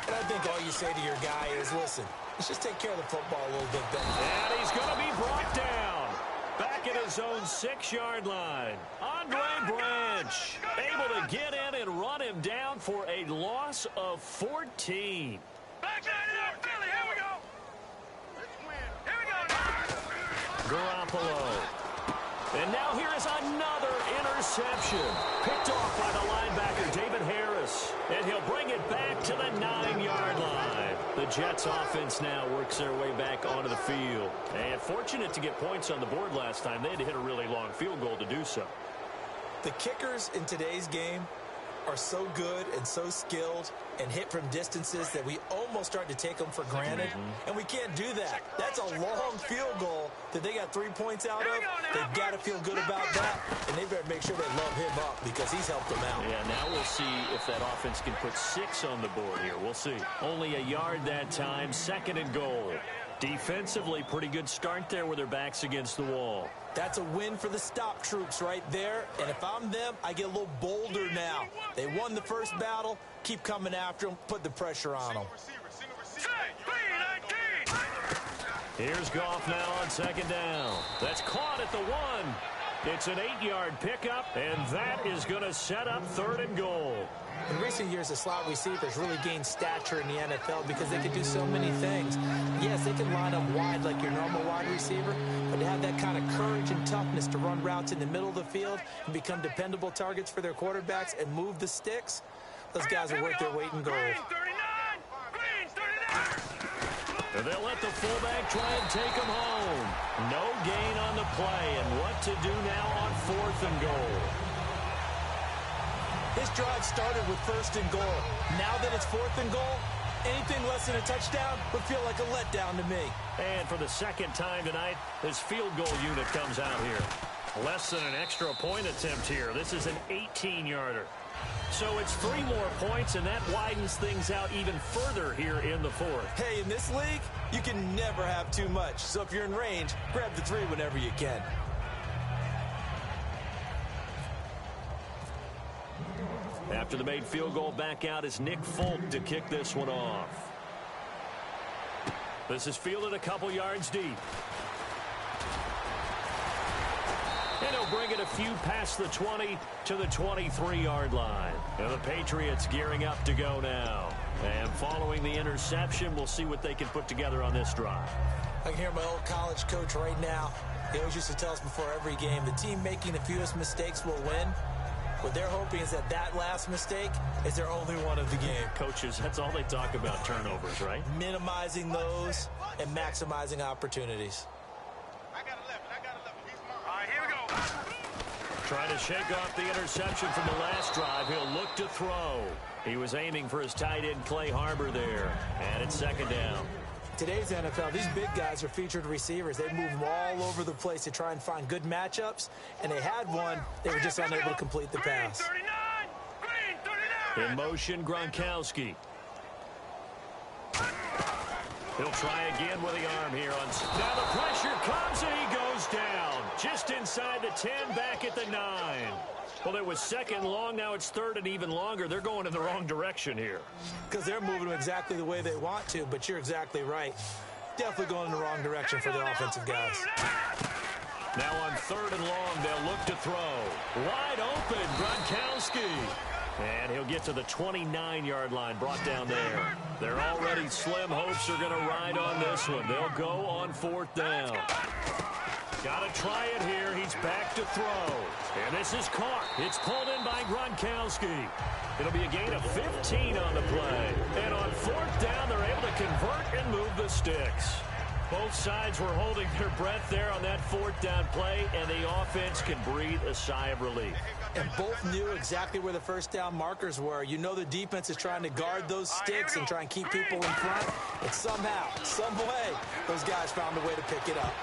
And I think all you say to your guy is, listen, let's just take care of the football a little bit better.
And he's going to be brought down. Back at his own 6-yard line. Andre Branch able to get in and run him down for a loss of 14.
Back that up, Philly. Here we go. Let's win. Here we go.
Garoppolo. And now here is another interception. Picked off by the linebacker, David Harris. And he'll bring it back to the 9-yard line. The Jets offense now works their way back onto the field. And fortunate to get points on the board last time. They had to hit a really long field goal to do so.
The kickers in today's game are so good and so skilled and hit from distances that we almost start to take them for granted. And we can't do that. That's a long field goal that they got 3 points out of. They've got to feel good about that, and they better make sure they love him up because he's helped them out.
Yeah, now we'll see if that offense can put 6 on the board here. We'll see. Only a yard that time, 2nd and goal. Defensively, pretty good start there with their backs against the wall.
That's a win for the stop troops right there. And if I'm them, I get a little bolder now. They won the first battle. Keep coming after them. Put the pressure on them.
Here's Goff now on 2nd down. That's caught at the 1. It's an 8-yard pickup, and that is going to set up 3rd and goal.
In recent years, the slot receivers really gained stature in the NFL because they can do so many things. Yes, they can line up wide like your normal wide receiver, but to have that kind of courage and toughness to run routes in the middle of the field and become dependable targets for their quarterbacks and move the sticks, those guys are worth their weight in gold.
And they'll let the fullback try and take him home. No gain on the play, and what to do now on 4th and goal.
This drive started with 1st and goal. Now that it's 4th and goal, anything less than a touchdown would feel like a letdown to me.
And for the 2nd time tonight, this field goal unit comes out here. Less than an extra point attempt here. This is an 18-yarder. So it's 3 more points, and that widens things out even further here in the 4th.
Hey, in this league, you can never have too much. So if you're in range, grab the 3 whenever you can.
After the made field goal, back out is Nick Folk to kick this one off. This is fielded a couple yards deep. And he'll bring it a few past the 20 to the 23-yard line. And the Patriots gearing up to go now. And following the interception, we'll see what they can put together on this drive.
I can hear my old college coach right now. He always used to tell us before every game, the team making the fewest mistakes will win. What they're hoping is that that last mistake is their only one of the game.
Coaches, that's all they talk about, turnovers, right?
Minimizing those and maximizing opportunities.
Trying to shake off the interception from the last drive. He'll look to throw. He was aiming for his tight end, Clay Harbor, there. And it's 2nd down.
Today's NFL, these big guys are featured receivers. They move them all over the place to try and find good matchups. And they had one. They were just unable to complete the pass.
In motion, Gronkowski. He'll try again with the arm here. Now the pressure comes and he goes down. Just inside the 10, back at the 9. Well, it was 2nd long. Now it's 3rd and even longer. They're going in the wrong direction here.
Because they're moving them exactly the way they want to, but you're exactly right. Definitely going in the wrong direction for the offensive guys.
Now on 3rd and long, they'll look to throw. Wide open, Gronkowski. And he'll get to the 29-yard line, brought down there. Their already slim hopes are going to ride on this one. They'll go on 4th down. Got to try it here. He's back to throw. And this is caught. It's pulled in by Gronkowski. It'll be a gain of 15 on the play. And on 4th down, they're able to convert and move the sticks. Both sides were holding their breath there on that 4th down play, and the offense can breathe a sigh of relief.
And both knew exactly where the 1st down markers were. You know the defense is trying to guard those sticks and try and keep people in front. And somehow, some way, those guys found a way to pick it up.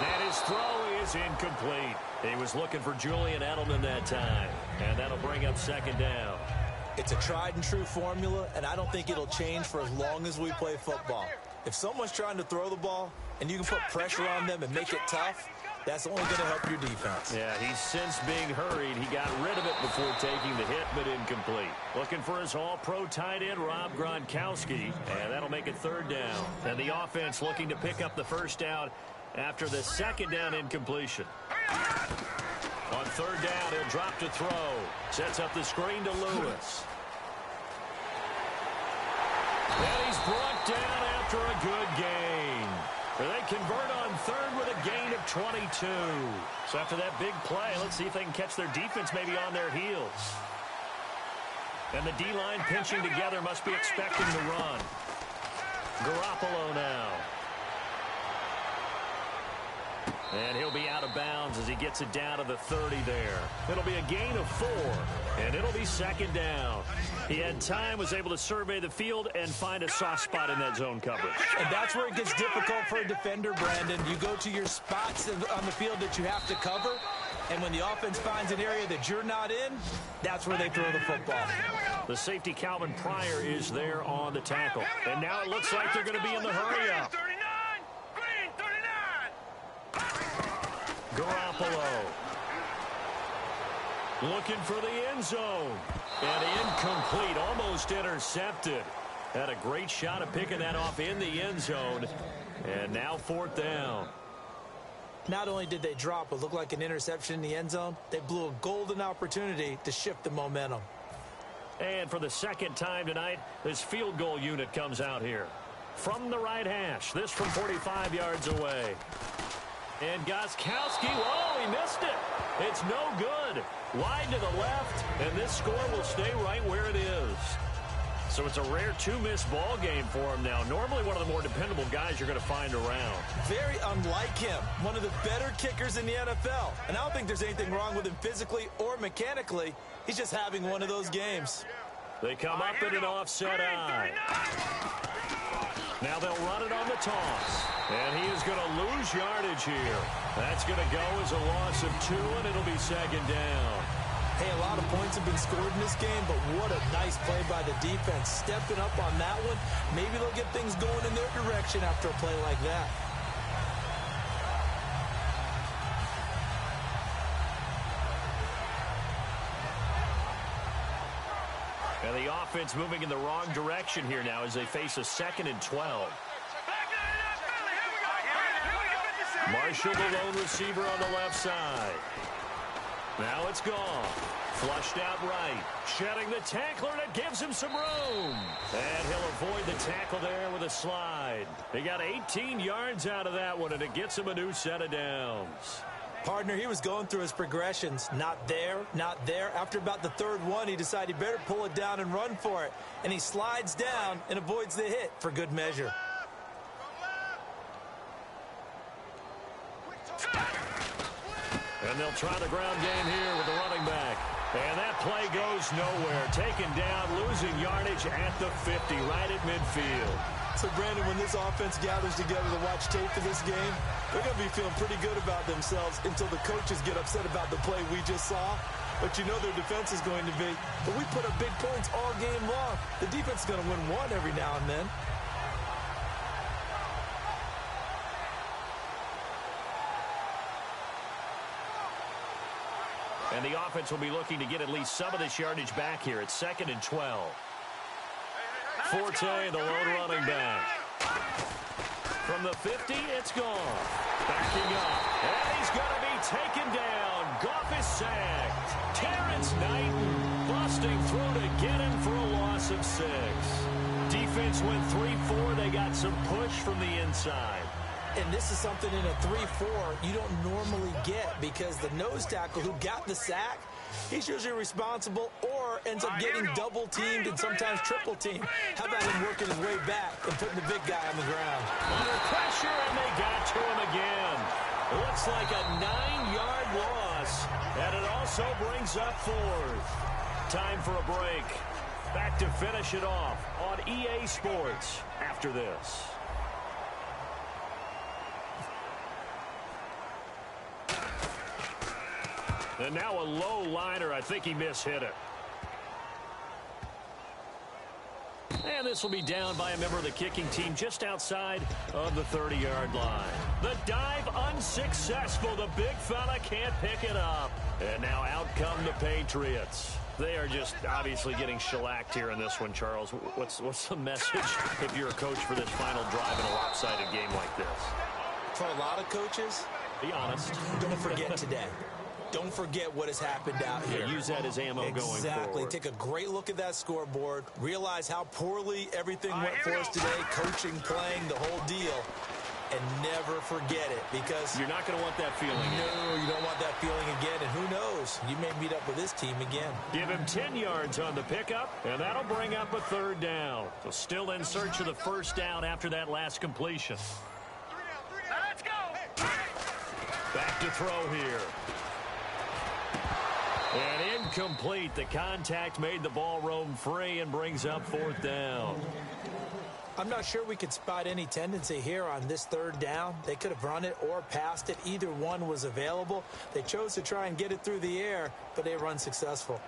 And his throw is incomplete. He was looking for Julian Edelman that time. And that'll bring up second down.
It's a tried and true formula, and I don't think it'll change for as long as we play football. If someone's trying to throw the ball and you can put pressure on them and make it tough, that's only going to help your defense.
Yeah, he's since being hurried. He got rid of it before taking the hit, but incomplete. Looking for his all-pro tight end, Rob Gronkowski, and that'll make it third down. And the offense looking to pick up the first down after the second down incompletion. On third down, he'll drop to throw. Sets up the screen to Lewis. And he's brought down after a good gain. They convert on third with a gain of 22. So after that big play, let's see if they can catch their defense maybe on their heels. And the D-line pinching together must be expecting the run. Garoppolo now. And he'll be out of bounds as he gets it down to the 30 there. It'll be a gain of 4, and it'll be second down. He had time, was able to survey the field and find a soft spot in that zone coverage.
And that's where it gets difficult for a defender, Brandon. You go to your spots on the field that you have to cover, and when the offense finds an area that you're not in, that's where they throw the football.
The safety, Calvin Pryor, is there on the tackle. And now it looks like they're going to be in the hurry-up. Garoppolo looking for the end zone. And incomplete, almost intercepted. Had a great shot at picking that off in the end zone. And now fourth down.
Not only did they drop what looked like an interception in the end zone, they blew a golden opportunity to shift the momentum.
And for the second time tonight, this field goal unit comes out here. From the right hash, this from 45 yards away. And Gostkowski, whoa, he missed it. It's no good. Wide to the left, and this score will stay right where it is. So it's a rare two-miss ball game for him now. Normally one of the more dependable guys you're going to find around.
Very unlike him. One of the better kickers in the NFL. And I don't think there's anything wrong with him physically or mechanically. He's just having one of those games.
They come up in an offset eye. Now they'll run it on the toss. And he is going to lose yardage here. That's going to go as a loss of 2, and it'll be second down.
Hey, a lot of points have been scored in this game, but what a nice play by the defense. Stepping up on that one. Maybe they'll get things going in their direction after a play like that.
And the offense moving in the wrong direction here now as they face a 2nd and 12. Marshall, the lone receiver on the left side. Now it's Goff. Flushed out right. Shedding the tackler, and it gives him some room. And he'll avoid the tackle there with a slide. He got 18 yards out of that one, and it gets him a new set of downs.
Partner, he was going through his progressions. Not there, not there. After about the third one, he decided he better pull it down and run for it. And he slides down and avoids the hit for good measure.
And they'll try the ground game here with the running back. And that play goes nowhere. Taken down, losing yardage at the 50, right at midfield.
So, Brandon, when this offense gathers together to watch tape for this game, they're going to be feeling pretty good about themselves until the coaches get upset about the play we just saw. But you know their defense is going to be. But we put up big points all game long. The defense is going to win one every now and then.
And the offense will be looking to get at least some of this yardage back here. It's 2nd and 12. Forte, the lone running back. From the 50, it's Goff. Backing up. And he's going to be taken down. Goff is sacked. Terrence Knighton busting through to get him for a loss of 6. Defense went 3-4. They got some push from the inside.
And this is something in a 3-4 you don't normally get because the nose tackle who got the sack, he's usually responsible or ends up getting double-teamed and sometimes triple-teamed. How about him working his way back and putting the big guy on the ground?
Under pressure, and they got to him again. Looks like a 9-yard loss, and it also brings up 4th. Time for a break. Back to finish it off on EA Sports after this. And now a low liner. I think he mishit it. And this will be down by a member of the kicking team just outside of the 30-yard line. The dive unsuccessful. The big fella can't pick it up. And now out come the Patriots. They are just obviously getting shellacked here in this one, Charles. What's the message if you're a coach for this final drive in a lopsided game like this?
For a lot of coaches,
be honest.
Don't forget today. Don't forget what has happened out here.
Use that as ammo going forward.
Exactly. Take a great look at that scoreboard. Realize how poorly everything went for us today. Coaching, playing, the whole deal. And never forget it, because
you're not going to want that feeling.
No, you don't want that feeling again. And who knows? You may meet up with this team again.
Give him 10 yards on the pickup, and that'll bring up a third down. So still in search of the first down after that last completion.
Let's go.
Back to throw here. And incomplete. The contact made the ball roam free and brings up fourth down.
I'm not sure we could spot any tendency here on this third down. They could have run it or passed it. Either one was available. They chose to try and get it through the air, but they were unsuccessful.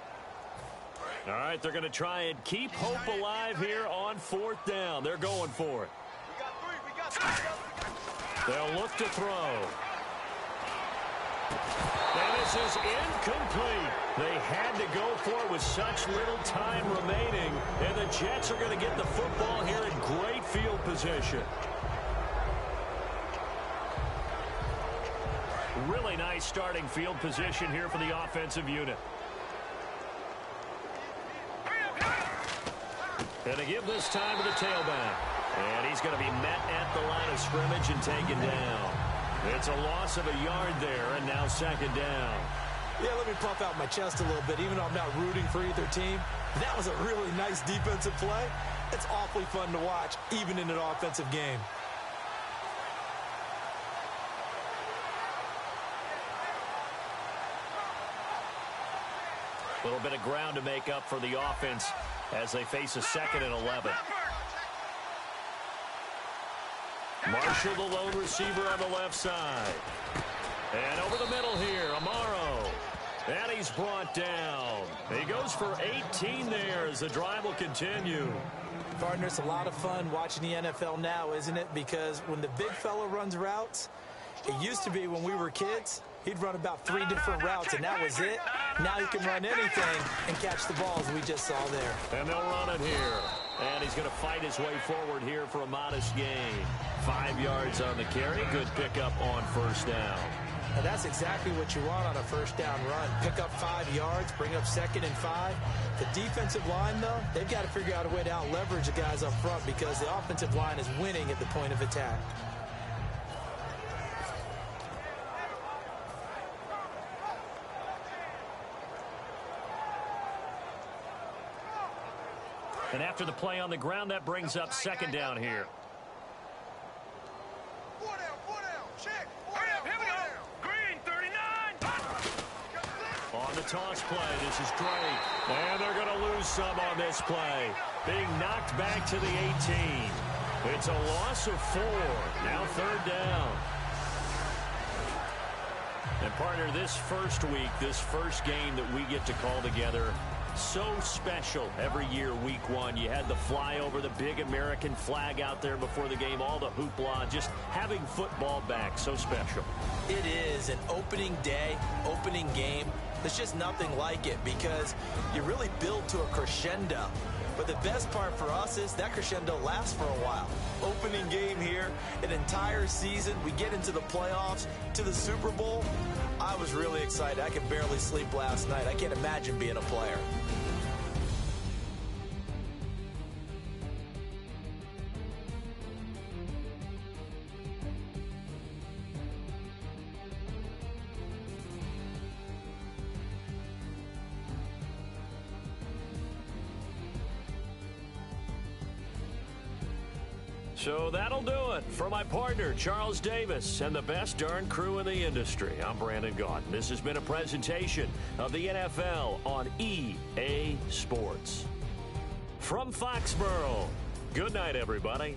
All right, they're going to try and keep hope alive here on fourth down. They're going for it.
We got three.
They'll look to throw. And this is incomplete. They had to go for it with such little time remaining. And the Jets are going to get the football here in great field position. Really nice starting field position here for the offensive unit. And to give this time to the tailback. And he's going to be met at the line of scrimmage and taken down. It's a loss of a yard there, and now second down.
Yeah, let me puff out my chest a little bit, even though I'm not rooting for either team. That was a really nice defensive play. It's awfully fun to watch, even in an offensive game.
A little bit of ground to make up for the offense as they face a 2nd and 11. Marshall, the lone receiver on the left side. And over the middle here, Amaro. And he's brought down. He goes for 18 there as the drive will continue.
Partner, it's a lot of fun watching the NFL now, isn't it? Because when the big fella runs routes, it used to be when we were kids, he'd run about 3 different routes, and that was it. Now he can run anything and catch the balls we just saw there.
And they'll run it here. And he's going to fight his way forward here for a modest gain. 5 yards on the carry. Good pickup on first down.
And that's exactly what you want on a first down run. Pick up 5 yards, bring up 2nd and 5. The defensive line, though, they've got to figure out a way to out-leverage the guys up front because the offensive line is winning at the point of attack.
And after the play on the ground, that brings up second down here.
Four down, check. Here we go. Green, 39.
On the toss play, this is Drake. And they're going to lose some on this play. Being knocked back to the 18. It's a loss of 4. Now third down. And partner, this first week, this first game that we get to call together, so special every year, week 1. You had the flyover, the big American flag out there before the game, all the hoopla, just having football back, so special.
It is an opening day, opening game. There's just nothing like it because you really build to a crescendo. But the best part for us is that crescendo lasts for a while. Opening game here, an entire season. We get into the playoffs, to the Super Bowl. I was really excited. I could barely sleep last night. I can't imagine being a player.
So that'll do it for my partner, Charles Davis, and the best darn crew in the industry. I'm Brandon Gaudin. This has been a presentation of the NFL on EA Sports. From Foxborough, good night, everybody.